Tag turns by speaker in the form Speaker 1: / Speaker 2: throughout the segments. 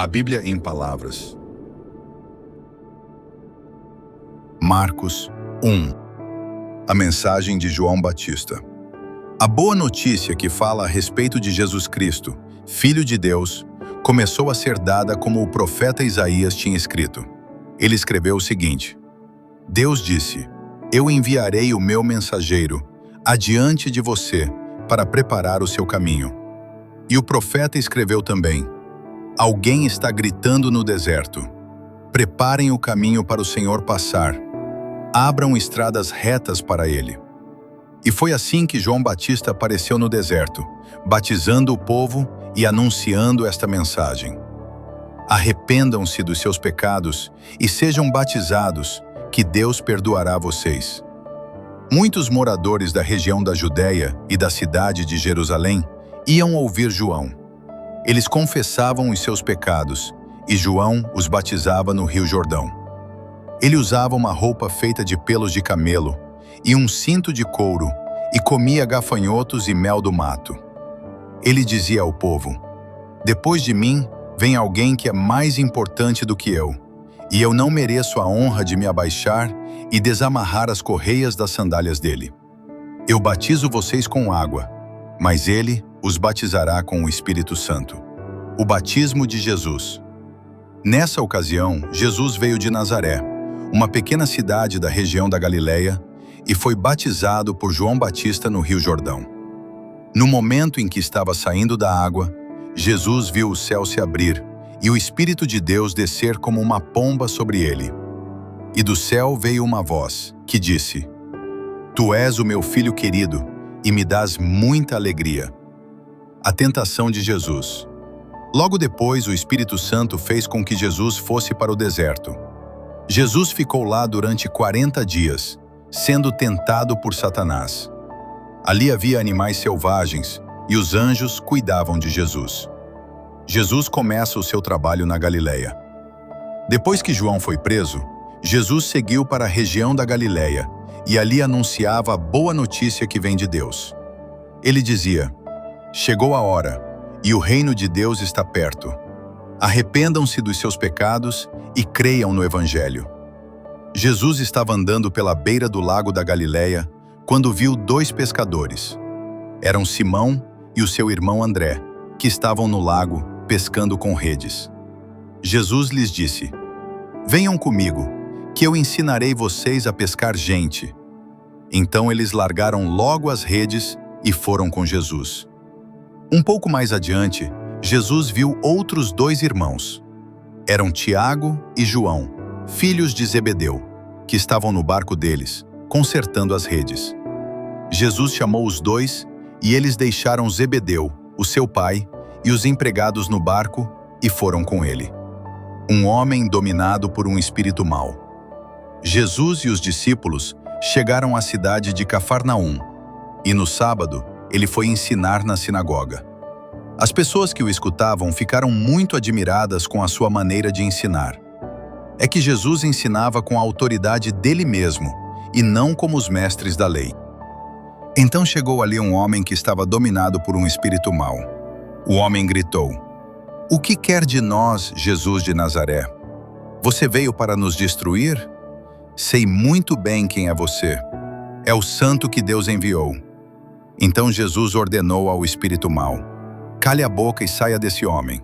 Speaker 1: A Bíblia em palavras. Marcos 1. A mensagem de João Batista. A boa notícia que fala a respeito de Jesus Cristo, Filho de Deus, começou a ser dada como o profeta Isaías tinha escrito. Ele escreveu o seguinte: Deus disse: Eu enviarei o meu mensageiro adiante de você para preparar o seu caminho. E o profeta escreveu também: Alguém está gritando no deserto. Preparem o caminho para o Senhor passar. Abram estradas retas para ele. E foi assim que João Batista apareceu no deserto, batizando o povo e anunciando esta mensagem: Arrependam-se dos seus pecados e sejam batizados, que Deus perdoará vocês. Muitos moradores da região da Judéia e da cidade de Jerusalém iam ouvir João. Eles confessavam os seus pecados, e João os batizava no Rio Jordão. Ele usava uma roupa feita de pelos de camelo e um cinto de couro, e comia gafanhotos e mel do mato. Ele dizia ao povo: Depois de mim vem alguém que é mais importante do que eu, e eu não mereço a honra de me abaixar e desamarrar as correias das sandálias dele. Eu batizo vocês com água, mas ele os batizará com o Espírito Santo. O batismo de Jesus. Nessa ocasião, Jesus veio de Nazaré, uma pequena cidade da região da Galileia, e foi batizado por João Batista no Rio Jordão. No momento em que estava saindo da água, Jesus viu o céu se abrir e o Espírito de Deus descer como uma pomba sobre ele. E do céu veio uma voz, que disse: Tu és o meu filho querido, e me dás muita alegria. A tentação de Jesus. Logo depois, o Espírito Santo fez com que Jesus fosse para o deserto. Jesus ficou lá durante 40 dias, sendo tentado por Satanás. Ali havia animais selvagens, e os anjos cuidavam de Jesus. Jesus começa o seu trabalho na Galileia. Depois que João foi preso, Jesus seguiu para a região da Galileia, e ali anunciava a boa notícia que vem de Deus. Ele dizia: Chegou a hora, e o reino de Deus está perto. Arrependam-se dos seus pecados e creiam no Evangelho. Jesus estava andando pela beira do lago da Galileia quando viu 2 pescadores. Eram Simão e o seu irmão André, que estavam no lago pescando com redes. Jesus lhes disse: Venham comigo, que eu ensinarei vocês a pescar gente. Então eles largaram logo as redes e foram com Jesus. Um pouco mais adiante, Jesus viu outros 2 irmãos. Eram Tiago e João, filhos de Zebedeu, que estavam no barco deles, consertando as redes. Jesus chamou os 2 e eles deixaram Zebedeu, o seu pai, e os empregados no barco e foram com ele. Um homem dominado por um espírito mau. Jesus e os discípulos chegaram à cidade de Cafarnaum, e no sábado ele foi ensinar na sinagoga. As pessoas que o escutavam ficaram muito admiradas com a sua maneira de ensinar. É que Jesus ensinava com a autoridade dele mesmo, e não como os mestres da lei. Então chegou ali um homem que estava dominado por um espírito mau. O homem gritou: O que quer de nós, Jesus de Nazaré? Você veio para nos destruir? Sei muito bem quem é você. É o santo que Deus enviou. Então Jesus ordenou ao espírito mau: Cale a boca e saia desse homem.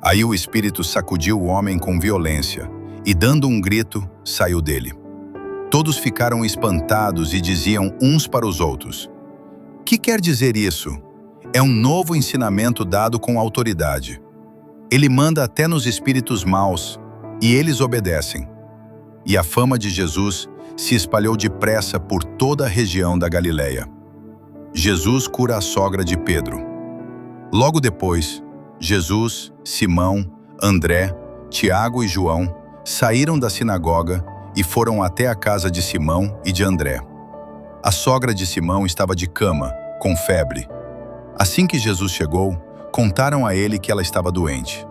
Speaker 1: Aí o espírito sacudiu o homem com violência e, dando um grito, saiu dele. Todos ficaram espantados e diziam uns para os outros: Que quer dizer isso? É um novo ensinamento dado com autoridade. Ele manda até nos espíritos maus, e eles obedecem. E a fama de Jesus se espalhou depressa por toda a região da Galileia. Jesus cura a sogra de Pedro. Logo depois, Jesus, Simão, André, Tiago e João saíram da sinagoga e foram até a casa de Simão e de André. A sogra de Simão estava de cama, com febre. Assim que Jesus chegou, contaram a ele que ela estava doente.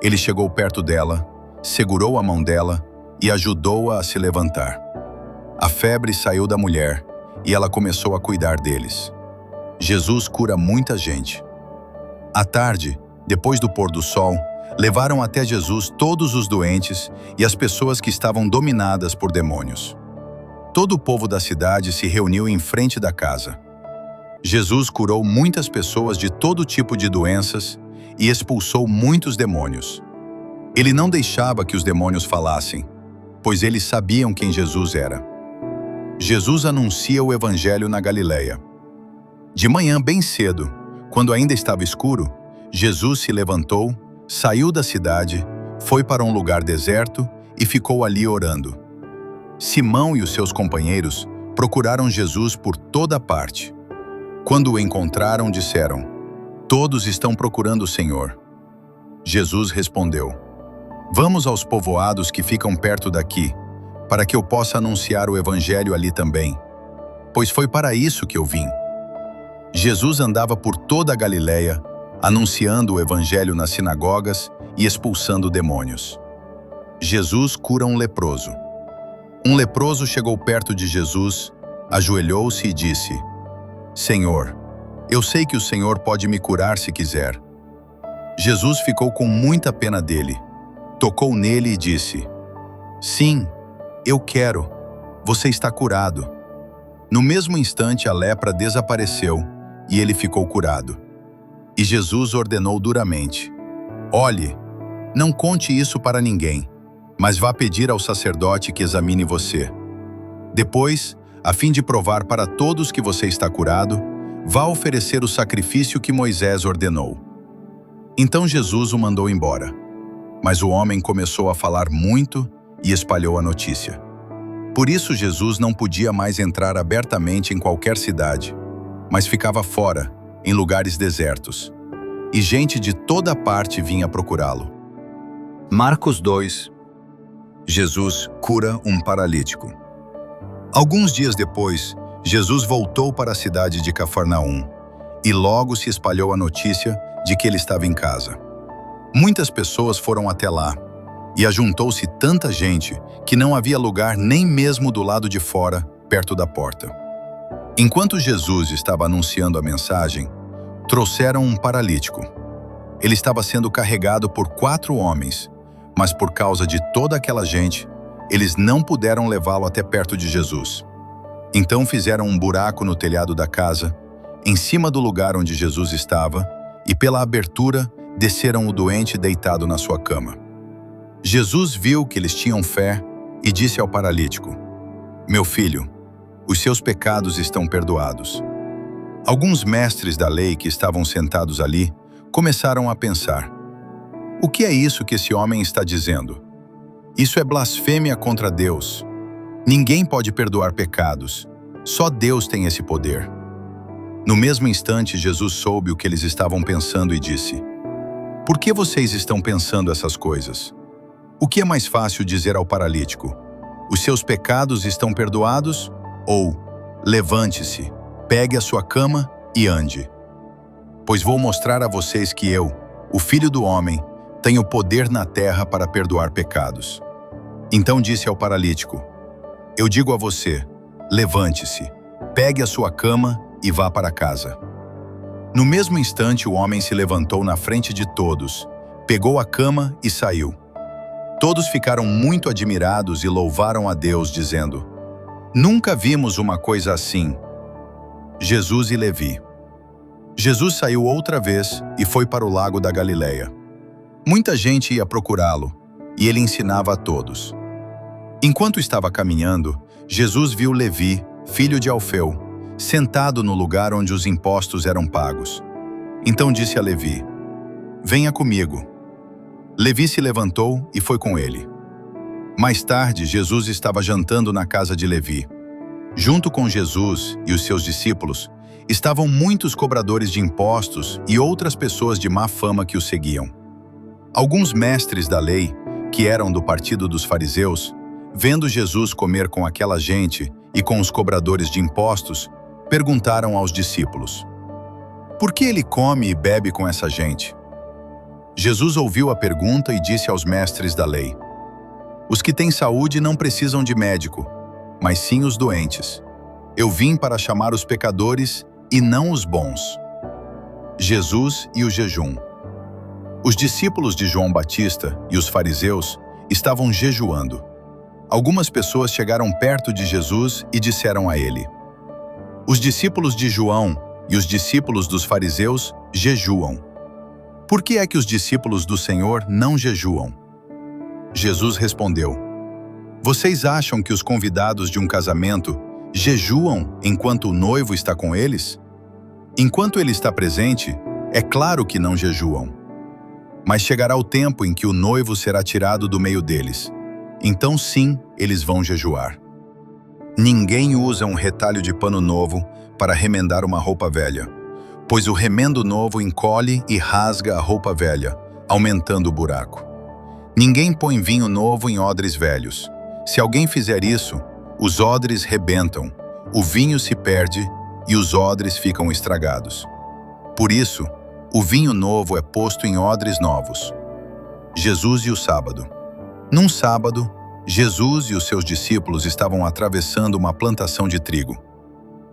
Speaker 1: Ele chegou perto dela, segurou a mão dela e ajudou-a a se levantar. A febre saiu da mulher e ela começou a cuidar deles. Jesus cura muita gente. À tarde, depois do pôr do sol, levaram até Jesus todos os doentes e as pessoas que estavam dominadas por demônios. Todo o povo da cidade se reuniu em frente da casa. Jesus curou muitas pessoas de todo tipo de doenças e expulsou muitos demônios. Ele não deixava que os demônios falassem, pois eles sabiam quem Jesus era. Jesus anuncia o Evangelho na Galileia. De manhã bem cedo, quando ainda estava escuro, Jesus se levantou, saiu da cidade, foi para um lugar deserto e ficou ali orando. Simão e os seus companheiros procuraram Jesus por toda parte. Quando o encontraram, disseram: "Todos estão procurando o Senhor." Jesus respondeu: "Vamos aos povoados que ficam perto daqui, para que eu possa anunciar o Evangelho ali também, pois foi para isso que eu vim." Jesus andava por toda a Galileia, anunciando o Evangelho nas sinagogas e expulsando demônios. Jesus cura um leproso. Um leproso chegou perto de Jesus, ajoelhou-se e disse: "Senhor, eu sei que o Senhor pode me curar se quiser." Jesus ficou com muita pena dele, tocou nele e disse: "Sim, eu quero, você está curado." No mesmo instante a lepra desapareceu e ele ficou curado. E Jesus ordenou duramente: "Olhe, não conte isso para ninguém, mas vá pedir ao sacerdote que examine você. Depois, a fim de provar para todos que você está curado, vá oferecer o sacrifício que Moisés ordenou." Então Jesus o mandou embora. Mas o homem começou a falar muito e espalhou a notícia. Por isso Jesus não podia mais entrar abertamente em qualquer cidade, mas ficava fora, em lugares desertos. E gente de toda parte vinha procurá-lo. Marcos 2. Jesus cura um paralítico. Alguns dias depois, Jesus voltou para a cidade de Cafarnaum e logo se espalhou a notícia de que ele estava em casa. Muitas pessoas foram até lá e ajuntou-se tanta gente que não havia lugar nem mesmo do lado de fora, perto da porta. Enquanto Jesus estava anunciando a mensagem, trouxeram um paralítico. Ele estava sendo carregado por 4 homens, mas por causa de toda aquela gente, eles não puderam levá-lo até perto de Jesus. Então fizeram um buraco no telhado da casa, em cima do lugar onde Jesus estava, e pela abertura desceram o doente deitado na sua cama. Jesus viu que eles tinham fé e disse ao paralítico: "Meu filho, os seus pecados estão perdoados." Alguns mestres da lei que estavam sentados ali começaram a pensar: "O que é isso que esse homem está dizendo? Isso é blasfêmia contra Deus. Ninguém pode perdoar pecados. Só Deus tem esse poder." No mesmo instante, Jesus soube o que eles estavam pensando e disse: "Por que vocês estão pensando essas coisas? O que é mais fácil dizer ao paralítico: 'Os seus pecados estão perdoados', ou 'Levante-se, pegue a sua cama e ande'? Pois vou mostrar a vocês que eu, o Filho do Homem, tenho poder na terra para perdoar pecados." Então disse ao paralítico: "Eu digo a você, levante-se, pegue a sua cama e vá para casa." No mesmo instante o homem se levantou na frente de todos, pegou a cama e saiu. Todos ficaram muito admirados e louvaram a Deus, dizendo: "Nunca vimos uma coisa assim." Jesus e Levi. Jesus saiu outra vez e foi para o lago da Galileia. Muita gente ia procurá-lo, e ele ensinava a todos. Enquanto estava caminhando, Jesus viu Levi, filho de Alfeu, sentado no lugar onde os impostos eram pagos. Então disse a Levi: "Venha comigo." Levi se levantou e foi com ele. Mais tarde, Jesus estava jantando na casa de Levi. Junto com Jesus e os seus discípulos, estavam muitos cobradores de impostos e outras pessoas de má fama que o seguiam. Alguns mestres da lei, que eram do partido dos fariseus, vendo Jesus comer com aquela gente e com os cobradores de impostos, perguntaram aos discípulos: "Por que ele come e bebe com essa gente?" Jesus ouviu a pergunta e disse aos mestres da lei: "Os que têm saúde não precisam de médico, mas sim os doentes. Eu vim para chamar os pecadores e não os bons." Jesus e o jejum. Os discípulos de João Batista e os fariseus estavam jejuando. Algumas pessoas chegaram perto de Jesus e disseram a ele: "Os discípulos de João e os discípulos dos fariseus jejuam. Por que é que os discípulos do Senhor não jejuam?" Jesus respondeu: "Vocês acham que os convidados de um casamento jejuam enquanto o noivo está com eles? Enquanto ele está presente, é claro que não jejuam. Mas chegará o tempo em que o noivo será tirado do meio deles. Então sim, eles vão jejuar. Ninguém usa um retalho de pano novo para remendar uma roupa velha, pois o remendo novo encolhe e rasga a roupa velha, aumentando o buraco. Ninguém põe vinho novo em odres velhos. Se alguém fizer isso, os odres rebentam, o vinho se perde e os odres ficam estragados. Por isso, o vinho novo é posto em odres novos." Jesus e o sábado. Num sábado, Jesus e os seus discípulos estavam atravessando uma plantação de trigo.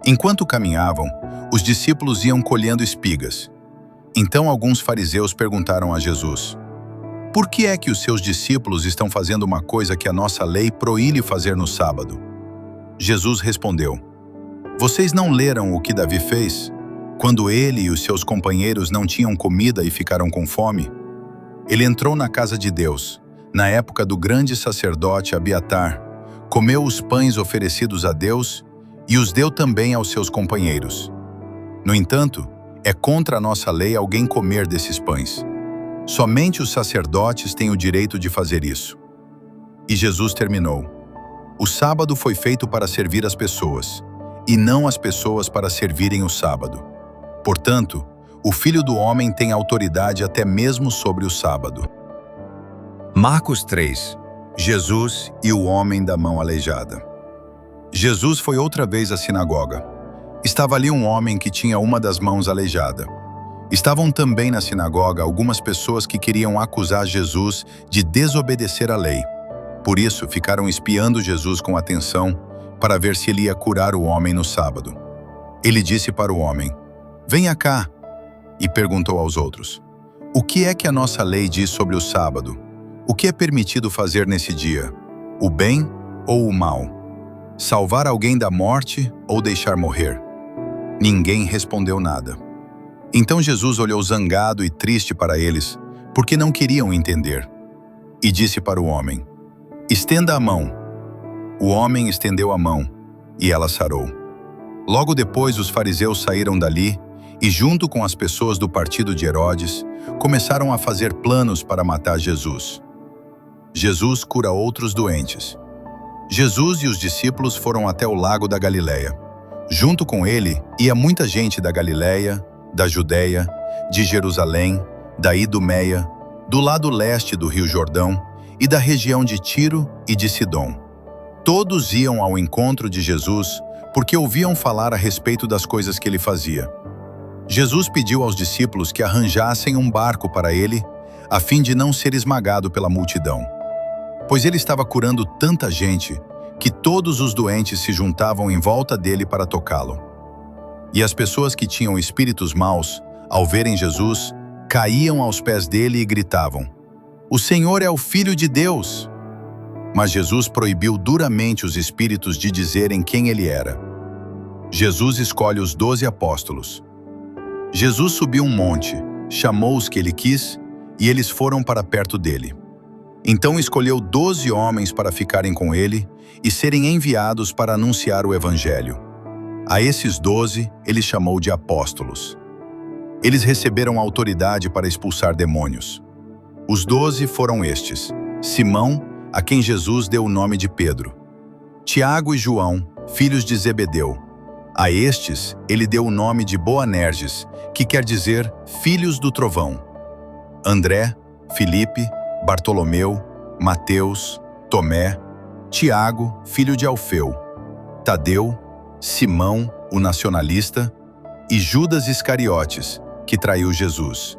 Speaker 1: Enquanto caminhavam, os discípulos iam colhendo espigas. Então alguns fariseus perguntaram a Jesus: "Por que é que os seus discípulos estão fazendo uma coisa que a nossa lei proíbe fazer no sábado?" Jesus respondeu: "Vocês não leram o que Davi fez, quando ele e os seus companheiros não tinham comida e ficaram com fome? Ele entrou na casa de Deus, na época do grande sacerdote Abiatar, comeu os pães oferecidos a Deus e os deu também aos seus companheiros. No entanto, é contra a nossa lei alguém comer desses pães. Somente os sacerdotes têm o direito de fazer isso." E Jesus terminou: "O sábado foi feito para servir as pessoas, e não as pessoas para servirem o sábado. Portanto, o Filho do Homem tem autoridade até mesmo sobre o sábado." Marcos 3. Jesus e o homem da mão aleijada. Jesus foi outra vez à sinagoga. Estava ali um homem que tinha uma das mãos aleijada. Estavam também na sinagoga algumas pessoas que queriam acusar Jesus de desobedecer à lei. Por isso, ficaram espiando Jesus com atenção para ver se ele ia curar o homem no sábado. Ele disse para o homem: "Venha cá", e perguntou aos outros: "O que é que a nossa lei diz sobre o sábado? O que é permitido fazer nesse dia? O bem ou o mal? Salvar alguém da morte ou deixar morrer?" Ninguém respondeu nada. Então Jesus olhou zangado e triste para eles, porque não queriam entender, e disse para o homem: "Estenda a mão." O homem estendeu a mão, e ela sarou. Logo depois os fariseus saíram dali e, junto com as pessoas do partido de Herodes, começaram a fazer planos para matar Jesus. Jesus cura outros doentes. Jesus e os discípulos foram até o lago da Galileia. Junto com ele ia muita gente da Galileia, da Judeia, de Jerusalém, da Idumeia, do lado leste do Rio Jordão e da região de Tiro e de Sidom. Todos iam ao encontro de Jesus porque ouviam falar a respeito das coisas que ele fazia. Jesus pediu aos discípulos que arranjassem um barco para ele, a fim de não ser esmagado pela multidão, pois ele estava curando tanta gente que todos os doentes se juntavam em volta dele para tocá-lo. E as pessoas que tinham espíritos maus, ao verem Jesus, caíam aos pés dele e gritavam: "O Senhor é o Filho de Deus!" Mas Jesus proibiu duramente os espíritos de dizerem quem ele era. Jesus escolhe os 12 apóstolos. Jesus subiu um monte, chamou os que ele quis, e eles foram para perto dele. Então escolheu 12 homens para ficarem com ele e serem enviados para anunciar o Evangelho. A esses 12 ele chamou de apóstolos. Eles receberam autoridade para expulsar demônios. Os 12 foram estes: Simão, a quem Jesus deu o nome de Pedro; Tiago e João, filhos de Zebedeu. A estes ele deu o nome de Boanerges, que quer dizer filhos do trovão; André, Filipe, Bartolomeu, Mateus, Tomé, Tiago, filho de Alfeu, Tadeu, Simão, o nacionalista, e Judas Iscariotes, que traiu Jesus.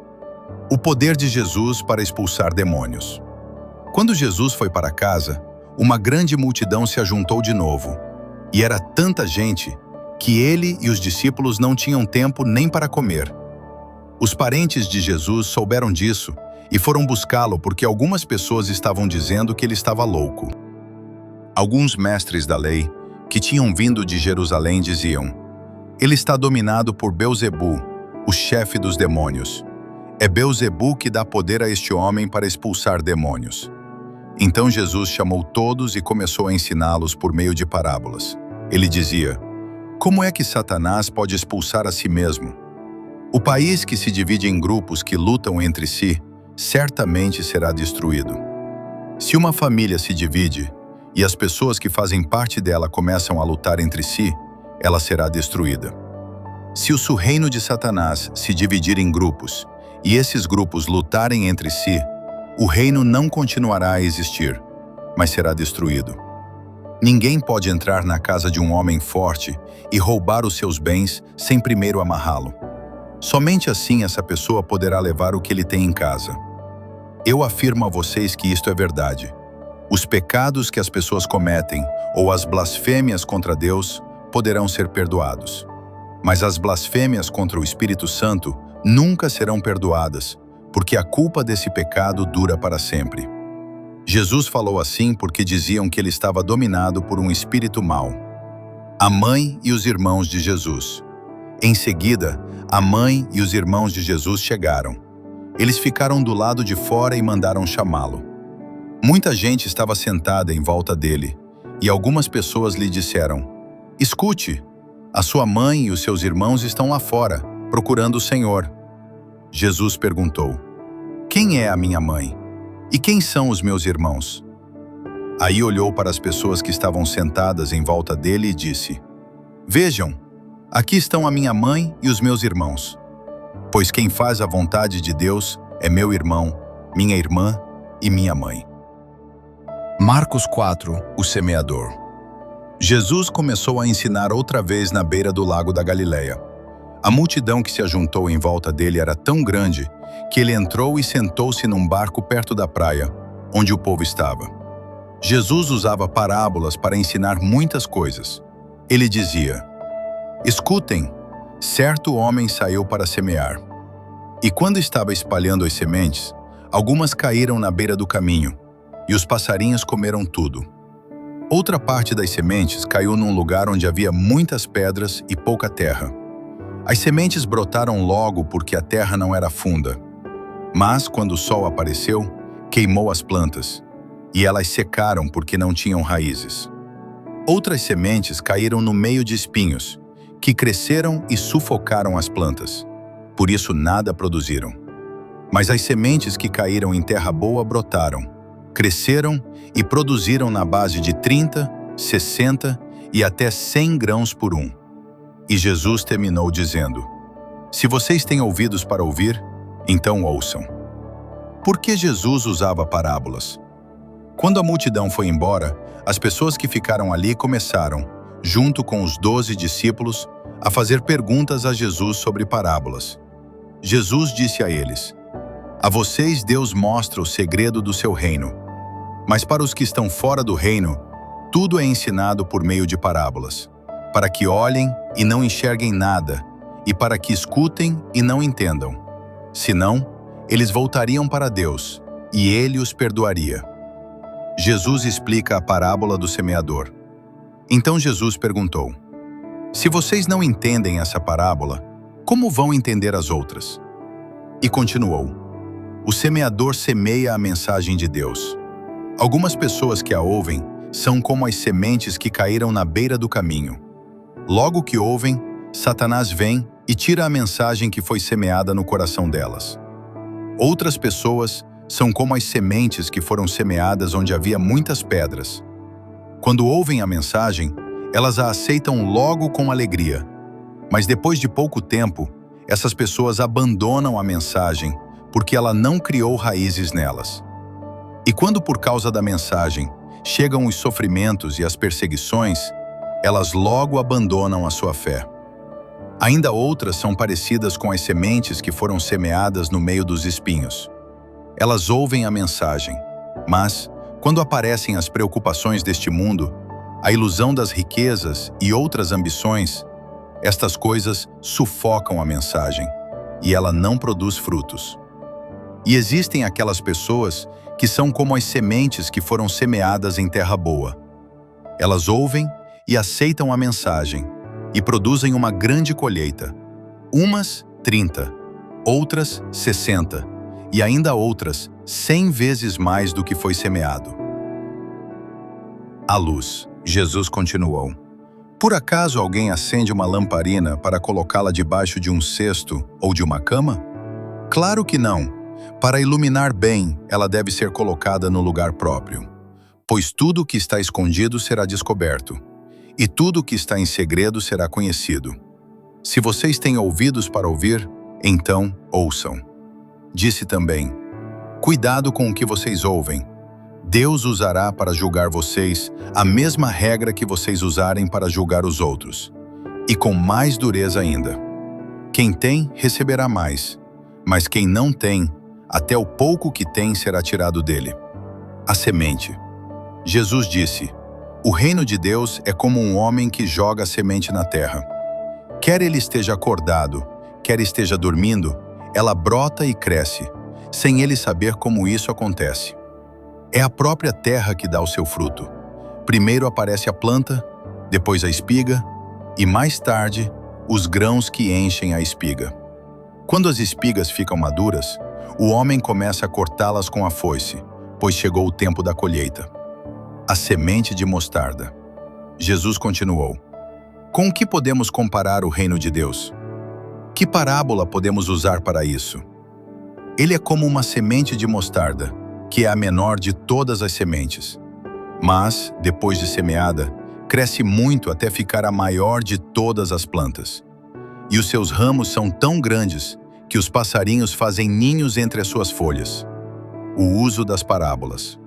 Speaker 1: O poder de Jesus para expulsar demônios. Quando Jesus foi para casa, uma grande multidão se ajuntou de novo, e era tanta gente que ele e os discípulos não tinham tempo nem para comer. Os parentes de Jesus souberam disso e foram buscá-lo porque algumas pessoas estavam dizendo que ele estava louco. Alguns mestres da lei, que tinham vindo de Jerusalém, diziam: ele está dominado por Belzebu, o chefe dos demônios. É Belzebu que dá poder a este homem para expulsar demônios. Então Jesus chamou todos e começou a ensiná-los por meio de parábolas. Ele dizia: como é que Satanás pode expulsar a si mesmo? O país que se divide em grupos que lutam entre si, certamente será destruído. Se uma família se divide e as pessoas que fazem parte dela começam a lutar entre si, ela será destruída. Se o reino de Satanás se dividir em grupos e esses grupos lutarem entre si, o reino não continuará a existir, mas será destruído. Ninguém pode entrar na casa de um homem forte e roubar os seus bens sem primeiro amarrá-lo. Somente assim essa pessoa poderá levar o que ele tem em casa. Eu afirmo a vocês que isto é verdade. Os pecados que as pessoas cometem ou as blasfêmias contra Deus poderão ser perdoados. Mas as blasfêmias contra o Espírito Santo nunca serão perdoadas, porque a culpa desse pecado dura para sempre. Jesus falou assim porque diziam que ele estava dominado por um espírito mau. A mãe e os irmãos de Jesus. Em seguida, a mãe e os irmãos de Jesus chegaram. Eles ficaram do lado de fora e mandaram chamá-lo. Muita gente estava sentada em volta dele, e algumas pessoas lhe disseram: escute, a sua mãe e os seus irmãos estão lá fora, procurando o Senhor. Jesus perguntou: quem é a minha mãe? E quem são os meus irmãos? Aí olhou para as pessoas que estavam sentadas em volta dele e disse: vejam, aqui estão a minha mãe e os meus irmãos. Pois quem faz a vontade de Deus é meu irmão, minha irmã e minha mãe. Marcos 4, o semeador. Jesus começou a ensinar outra vez na beira do lago da Galileia. A multidão que se ajuntou em volta dele era tão grande que ele entrou e sentou-se num barco perto da praia, onde o povo estava. Jesus usava parábolas para ensinar muitas coisas. Ele dizia: escutem, certo homem saiu para semear. E quando estava espalhando as sementes, algumas caíram na beira do caminho, e os passarinhos comeram tudo. Outra parte das sementes caiu num lugar onde havia muitas pedras e pouca terra. As sementes brotaram logo porque a terra não era funda. Mas, quando o sol apareceu, queimou as plantas, e elas secaram porque não tinham raízes. Outras sementes caíram no meio de espinhos, que cresceram e sufocaram as plantas. Por isso nada produziram. Mas as sementes que caíram em terra boa brotaram, cresceram e produziram na base de 30, 60 e até 100 grãos por um. E Jesus terminou dizendo: se vocês têm ouvidos para ouvir, então ouçam. Por que Jesus usava parábolas? Quando a multidão foi embora, as pessoas que ficaram ali começaram, junto com os 12 discípulos, a fazer perguntas a Jesus sobre parábolas. Jesus disse a eles: a vocês Deus mostra o segredo do seu reino. Mas para os que estão fora do reino, tudo é ensinado por meio de parábolas, para que olhem e não enxerguem nada, e para que escutem e não entendam. Senão, eles voltariam para Deus, e Ele os perdoaria. Jesus explica a parábola do semeador. Então Jesus perguntou: se vocês não entendem essa parábola, como vão entender as outras? E continuou: o semeador semeia a mensagem de Deus. Algumas pessoas que a ouvem são como as sementes que caíram na beira do caminho. Logo que ouvem, Satanás vem e tira a mensagem que foi semeada no coração delas. Outras pessoas são como as sementes que foram semeadas onde havia muitas pedras. Quando ouvem a mensagem, elas a aceitam logo com alegria. Mas depois de pouco tempo, essas pessoas abandonam a mensagem porque ela não criou raízes nelas. E quando por causa da mensagem chegam os sofrimentos e as perseguições, elas logo abandonam a sua fé. Ainda outras são parecidas com as sementes que foram semeadas no meio dos espinhos. Elas ouvem a mensagem, mas, quando aparecem as preocupações deste mundo, a ilusão das riquezas e outras ambições, estas coisas sufocam a mensagem, e ela não produz frutos. E existem aquelas pessoas que são como as sementes que foram semeadas em terra boa. Elas ouvem e aceitam a mensagem e produzem uma grande colheita. Umas 30, outras 60 e ainda outras 100 vezes mais do que foi semeado. A luz. Jesus continuou. Por acaso alguém acende uma lamparina para colocá-la debaixo de um cesto ou de uma cama? Claro que não. Para iluminar bem, ela deve ser colocada no lugar próprio. Pois tudo o que está escondido será descoberto, e tudo o que está em segredo será conhecido. Se vocês têm ouvidos para ouvir, então ouçam. Disse também: cuidado com o que vocês ouvem. Deus usará para julgar vocês a mesma regra que vocês usarem para julgar os outros, e com mais dureza ainda. Quem tem, receberá mais, mas quem não tem, até o pouco que tem será tirado dele. A semente. Jesus disse: o reino de Deus é como um homem que joga a semente na terra. Quer ele esteja acordado, quer esteja dormindo, ela brota e cresce, sem ele saber como isso acontece. É a própria terra que dá o seu fruto. Primeiro aparece a planta, depois a espiga, e mais tarde, os grãos que enchem a espiga. Quando as espigas ficam maduras, o homem começa a cortá-las com a foice, pois chegou o tempo da colheita. A semente de mostarda. Jesus continuou: com o que podemos comparar o reino de Deus? Que parábola podemos usar para isso? Ele é como uma semente de mostarda, que é a menor de todas as sementes. Mas, depois de semeada, cresce muito até ficar a maior de todas as plantas. E os seus ramos são tão grandes que os passarinhos fazem ninhos entre as suas folhas. O uso das parábolas.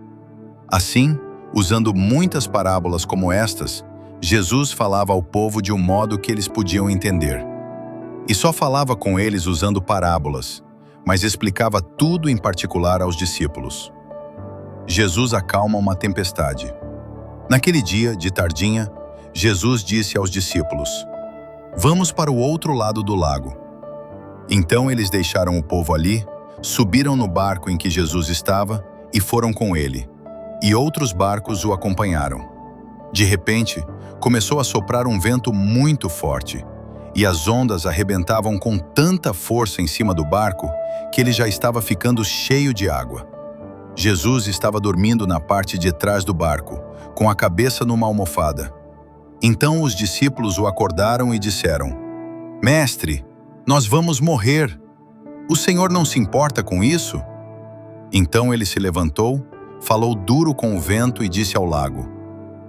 Speaker 1: Assim, usando muitas parábolas como estas, Jesus falava ao povo de um modo que eles podiam entender. E só falava com eles usando parábolas, mas explicava tudo em particular aos discípulos. Jesus acalma uma tempestade. Naquele dia, de tardinha, Jesus disse aos discípulos: vamos para o outro lado do lago. Então eles deixaram o povo ali, subiram no barco em que Jesus estava e foram com ele, e outros barcos o acompanharam. De repente, começou a soprar um vento muito forte, e as ondas arrebentavam com tanta força em cima do barco que ele já estava ficando cheio de água. Jesus estava dormindo na parte de trás do barco, com a cabeça numa almofada. Então os discípulos o acordaram e disseram: Mestre, nós vamos morrer. O Senhor não se importa com isso? Então ele se levantou, falou duro com o vento e disse ao lago: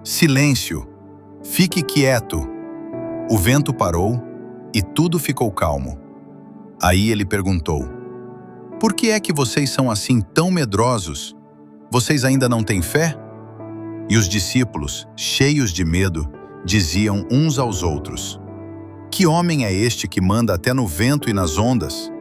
Speaker 1: Silêncio, fique quieto. O vento parou e tudo ficou calmo. Aí ele perguntou: Por que é que vocês são assim tão medrosos? Vocês ainda não têm fé? E os discípulos, cheios de medo, diziam uns aos outros: Que homem é este que manda até no vento e nas ondas,